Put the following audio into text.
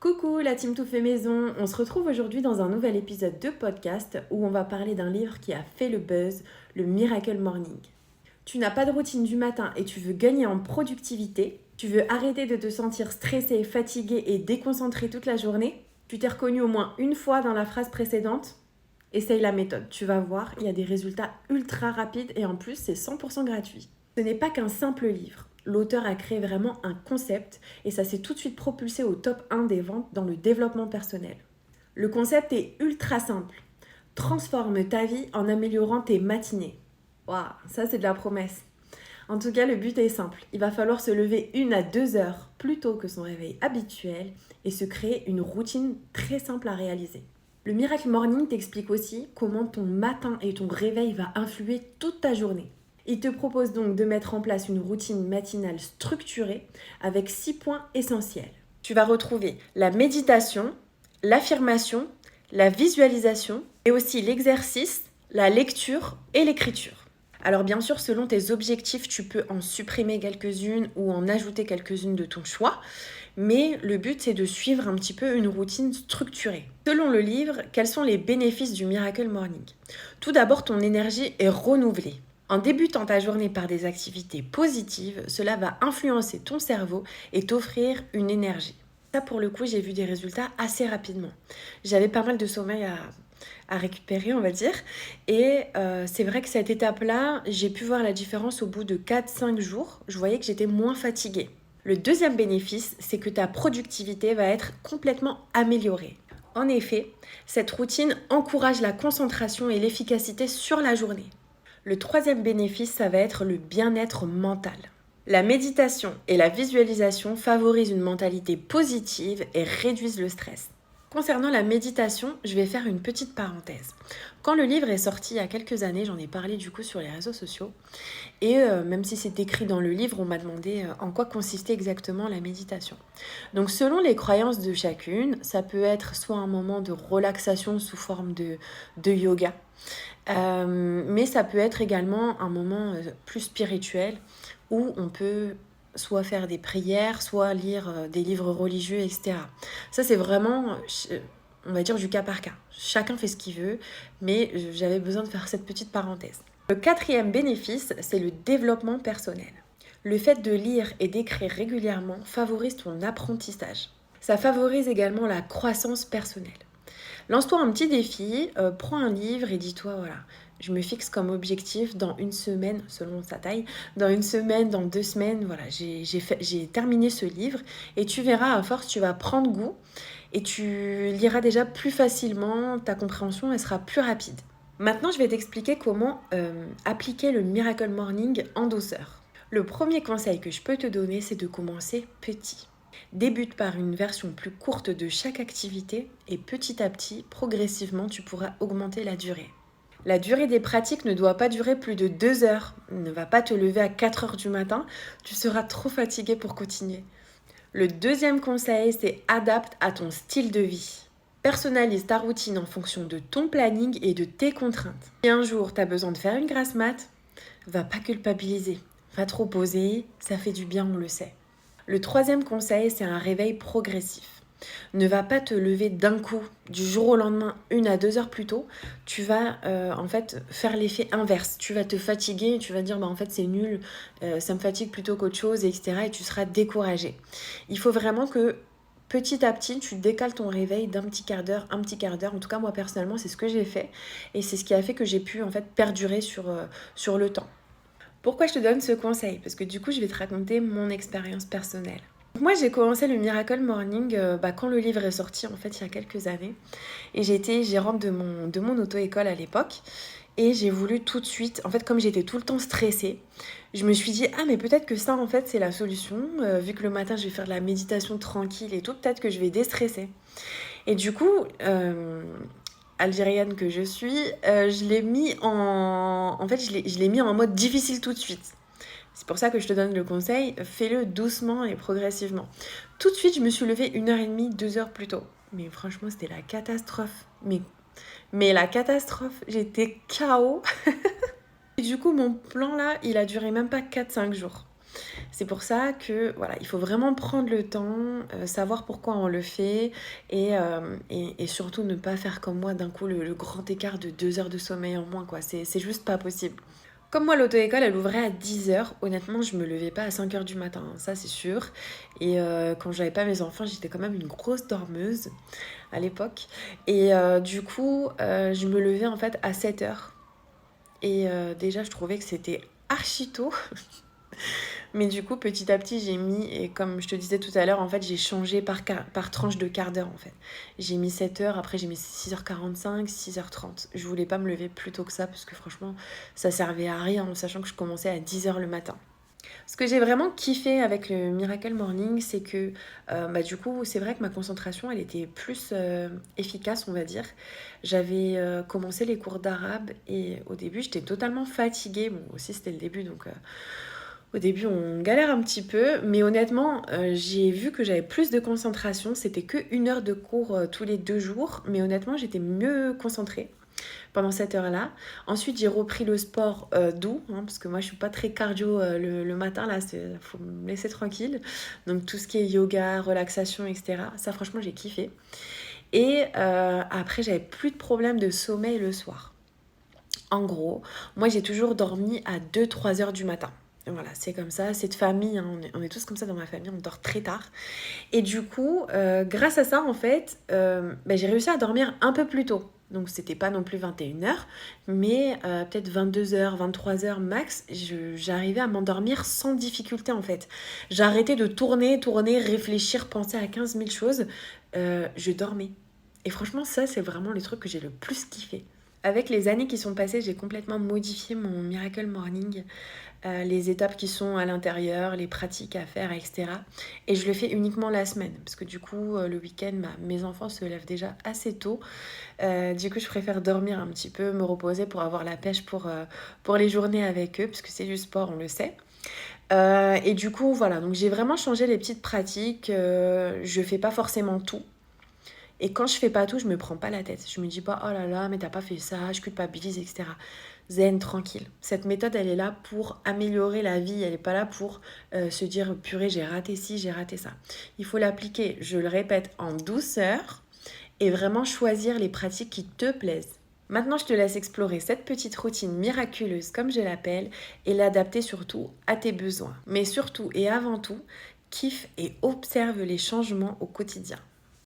Coucou la team Tout fait maison, on se retrouve aujourd'hui dans un nouvel épisode de podcast où on va parler d'un livre qui a fait le buzz, le Miracle Morning. Tu n'as pas de routine du matin et tu veux gagner en productivité, tu veux arrêter de te sentir stressé, fatigué et déconcentré toute la journée, tu t'es reconnu au moins une fois dans la phrase précédente, essaye la méthode, tu vas voir, il y a des résultats ultra rapides et en plus c'est 100% gratuit. Ce n'est pas qu'un simple livre. L'auteur a créé vraiment un concept et ça s'est tout de suite propulsé au top 1 des ventes dans le développement personnel. Le concept est ultra simple. Transforme ta vie en améliorant tes matinées. Waouh, ça c'est de la promesse. En tout cas, le but est simple. Il va falloir se lever 1 à 2 heures plus tôt que son réveil habituel et se créer une routine très simple à réaliser. Le Miracle Morning t'explique aussi comment ton matin et ton réveil va influer toute ta journée. Il te propose donc de mettre en place une routine matinale structurée avec 6 points essentiels. Tu vas retrouver la méditation, l'affirmation, la visualisation et aussi l'exercice, la lecture et l'écriture. Alors bien sûr, selon tes objectifs, tu peux en supprimer quelques-unes ou en ajouter quelques-unes de ton choix, mais le but c'est de suivre un petit peu une routine structurée. Selon le livre, quels sont les bénéfices du Miracle Morning ? Tout d'abord, ton énergie est renouvelée. En débutant ta journée par des activités positives, cela va influencer ton cerveau et t'offrir une énergie. Ça, pour le coup, j'ai vu des résultats assez rapidement. J'avais pas mal de sommeil à récupérer, on va dire. Et c'est vrai que cette étape-là, j'ai pu voir la différence au bout de 4-5 jours. Je voyais que j'étais moins fatiguée. Le deuxième bénéfice, c'est que ta productivité va être complètement améliorée. En effet, cette routine encourage la concentration et l'efficacité sur la journée. Le troisième bénéfice, ça va être le bien-être mental. La méditation et la visualisation favorisent une mentalité positive et réduisent le stress. Concernant la méditation, je vais faire une petite parenthèse. Quand le livre est sorti il y a quelques années, j'en ai parlé du coup sur les réseaux sociaux, et même si c'est écrit dans le livre, on m'a demandé en quoi consistait exactement la méditation. Donc selon les croyances de chacune, ça peut être soit un moment de relaxation sous forme de yoga, mais ça peut être également un moment plus spirituel où on peut soit faire des prières, soit lire des livres religieux, etc. Ça, c'est vraiment, on va dire, du cas par cas. Chacun fait ce qu'il veut, mais j'avais besoin de faire cette petite parenthèse. Le quatrième bénéfice, c'est le développement personnel. Le fait de lire et d'écrire régulièrement favorise ton apprentissage. Ça favorise également la croissance personnelle. Lance-toi un petit défi, prends un livre et dis-toi, voilà, je me fixe comme objectif dans une semaine, selon sa taille, dans une semaine, dans 2 semaines, voilà, j'ai terminé ce livre et tu verras, à force, tu vas prendre goût et tu liras déjà plus facilement, ta compréhension, elle sera plus rapide. Maintenant, je vais t'expliquer comment appliquer le Miracle Morning en douceur. Le premier conseil que je peux te donner, c'est de commencer petit. Débute par une version plus courte de chaque activité et petit à petit, progressivement, tu pourras augmenter la durée. La durée des pratiques ne doit pas durer plus de 2 heures. Ne va pas te lever à 4 heures du matin, tu seras trop fatigué pour continuer. Le deuxième conseil, c'est adapte à ton style de vie. Personnalise ta routine en fonction de ton planning et de tes contraintes. Si un jour tu as besoin de faire une grasse mat, va pas culpabiliser. Va te reposer, ça fait du bien, on le sait. Le troisième conseil, c'est un réveil progressif. Ne va pas te lever d'un coup, du jour au lendemain, 1 à 2 heures plus tôt. Tu vas en fait faire l'effet inverse. Tu vas te fatiguer, tu vas dire en fait c'est nul, ça me fatigue plutôt qu'autre chose, etc. Et tu seras découragé. Il faut vraiment que petit à petit, tu décales ton réveil d'un petit quart d'heure, un petit quart d'heure. En tout cas, moi personnellement, c'est ce que j'ai fait. Et c'est ce qui a fait que j'ai pu en fait perdurer sur le temps. Pourquoi je te donne ce conseil ? Parce que du coup, je vais te raconter mon expérience personnelle. Moi, j'ai commencé le Miracle Morning quand le livre est sorti, en fait, il y a quelques années. Et j'ai été gérante de mon auto-école à l'époque. Et j'ai voulu tout de suite, en fait, comme j'étais tout le temps stressée, je me suis dit, ah, mais peut-être que ça, en fait, c'est la solution. Vu que le matin, je vais faire de la méditation tranquille et tout, peut-être que je vais déstresser. Et du coup, algérienne que je suis, je l'ai mis je l'ai mis en mode difficile tout de suite. C'est pour ça que je te donne le conseil, fais-le doucement et progressivement. Tout de suite, je me suis levée 1h30, 2 heures plus tôt. Mais franchement, c'était la catastrophe. Mais la catastrophe, j'étais KO. Et du coup, mon plan là, il a duré même pas 4-5 jours. C'est pour ça que voilà, il faut vraiment prendre le temps, savoir pourquoi on le fait et surtout ne pas faire comme moi d'un coup le grand écart de 2 heures de sommeil en moins, quoi. C'est juste pas possible. Comme moi, l'auto-école, elle ouvrait à 10 heures. Honnêtement, je me levais pas à 5 heures du matin, hein, ça c'est sûr. Et quand j'avais pas mes enfants, j'étais quand même une grosse dormeuse à l'époque. Et du coup, je me levais en fait à 7 heures. Et déjà, je trouvais que c'était archi tôt. Mais du coup, petit à petit, j'ai mis, et comme je te disais tout à l'heure, en fait, j'ai changé par tranche de quart d'heure, en fait. J'ai mis 7 heures, après j'ai mis 6h45, 6h30. Je voulais pas me lever plus tôt que ça, parce que franchement, ça servait à rien, en sachant que je commençais à 10 heures le matin. Ce que j'ai vraiment kiffé avec le Miracle Morning, c'est que du coup, c'est vrai que ma concentration, elle était plus efficace, on va dire. J'avais commencé les cours d'arabe et au début, j'étais totalement fatiguée. Bon, aussi, c'était le début, donc au début, on galère un petit peu. Mais honnêtement, j'ai vu que j'avais plus de concentration. C'était que 1 heure de cours tous les 2 jours. Mais honnêtement, j'étais mieux concentrée pendant cette heure-là. Ensuite, j'ai repris le sport doux, hein, parce que moi, je suis pas très cardio le matin, là, faut me laisser tranquille. Donc, tout ce qui est yoga, relaxation, etc. Ça, franchement, j'ai kiffé. Et après, j'avais plus de problème de sommeil le soir. En gros, moi, j'ai toujours dormi à 2-3 heures du matin. Voilà, c'est comme ça, c'est de famille, hein, on est tous comme ça dans ma famille, on dort très tard. Et du coup, grâce à ça, en fait, j'ai réussi à dormir un peu plus tôt. Donc, c'était pas non plus 21 heures, mais peut-être 22 heures, 23 heures max, j'arrivais à m'endormir sans difficulté, en fait. J'arrêtais de tourner, réfléchir, penser à 15 000 choses. Je dormais. Et franchement, ça, c'est vraiment le truc que j'ai le plus kiffé. Avec les années qui sont passées, j'ai complètement modifié mon Miracle Morning, les étapes qui sont à l'intérieur, les pratiques à faire, etc. Et je le fais uniquement la semaine, parce que du coup, le week-end, mes enfants se lèvent déjà assez tôt. Du coup, je préfère dormir un petit peu, me reposer pour avoir la pêche pour les journées avec eux, parce que c'est du sport, on le sait. Et du coup, voilà, donc j'ai vraiment changé les petites pratiques. Je fais pas forcément tout. Et quand je fais pas tout, je me prends pas la tête. Je me dis pas, oh là là, mais t'as pas fait ça, je culpabilise, etc. Zen, tranquille. Cette méthode, elle est là pour améliorer la vie. Elle est pas là pour se dire, purée, j'ai raté ci, j'ai raté ça. Il faut l'appliquer, je le répète, en douceur et vraiment choisir les pratiques qui te plaisent. Maintenant, je te laisse explorer cette petite routine miraculeuse, comme je l'appelle, et l'adapter surtout à tes besoins. Mais surtout et avant tout, kiffe et observe les changements au quotidien.